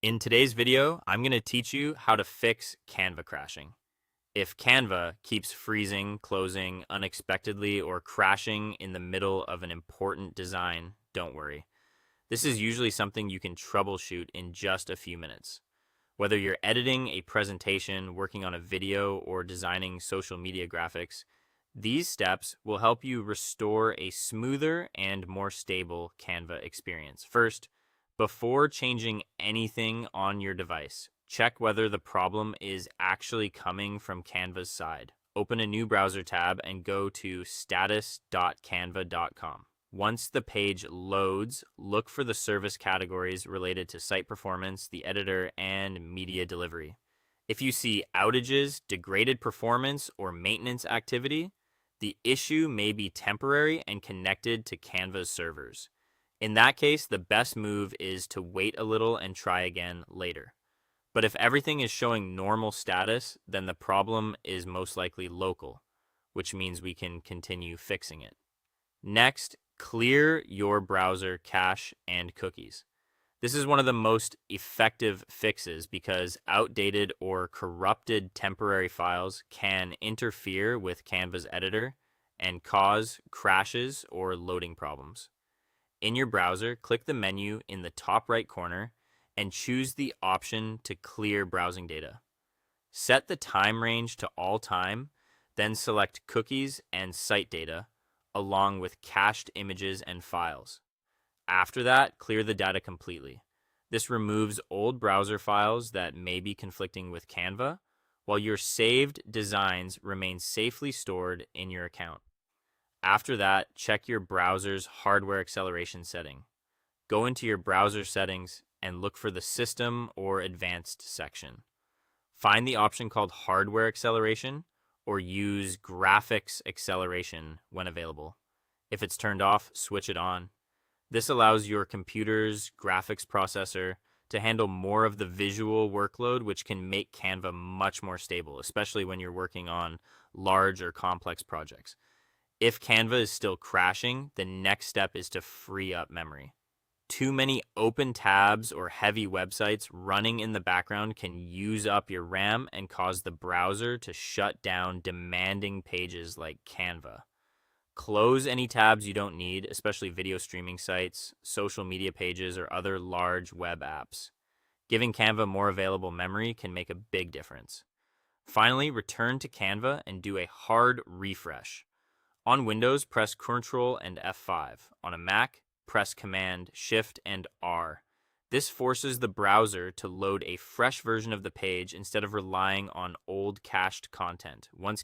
In today's video, I'm going to teach you how to fix Canva crashing. If Canva keeps freezing, closing unexpectedly, or crashing in the middle of an important design, don't worry. This is usually something you can troubleshoot in just a few minutes. Whether you're editing a presentation, working on a video, or designing social media graphics, these steps will help you restore a smoother and more stable Canva experience. First, before changing anything on your device, check whether the problem is actually coming from Canva's side. Open a new browser tab and go to status.canva.com. Once the page loads, look for the service categories related to site performance, the editor, and media delivery. If you see outages, degraded performance, or maintenance activity, the issue may be temporary and connected to Canva's servers. In that case, the best move is to wait a little and try again later. But if everything is showing normal status, then the problem is most likely local, which means we can continue fixing it. Next, clear your browser cache and cookies. This is one of the most effective fixes because outdated or corrupted temporary files can interfere with Canva's editor and cause crashes or loading problems. In your browser, click the menu in the top right corner and choose the option to clear browsing data. Set the time range to all time, then select cookies and site data, along with cached images and files. After that, clear the data completely. This removes old browser files that may be conflicting with Canva, while your saved designs remain safely stored in your account. After that, check your browser's hardware acceleration setting. Go into your browser settings and look for the System or Advanced section. Find the option called Hardware Acceleration or use Graphics Acceleration when available. If it's turned off, switch it on. This allows your computer's graphics processor to handle more of the visual workload, which can make Canva much more stable, especially when you're working on large or complex projects. If Canva is still crashing, the next step is to free up memory. Too many open tabs or heavy websites running in the background can use up your RAM and cause the browser to shut down demanding pages like Canva. Close any tabs you don't need, especially video streaming sites, social media pages, or other large web apps. Giving Canva more available memory can make a big difference. Finally, return to Canva and do a hard refresh. On Windows, press Ctrl and F5. On a Mac, press Command, Shift, and R. This forces the browser to load a fresh version of the page instead of relying on old cached content. Once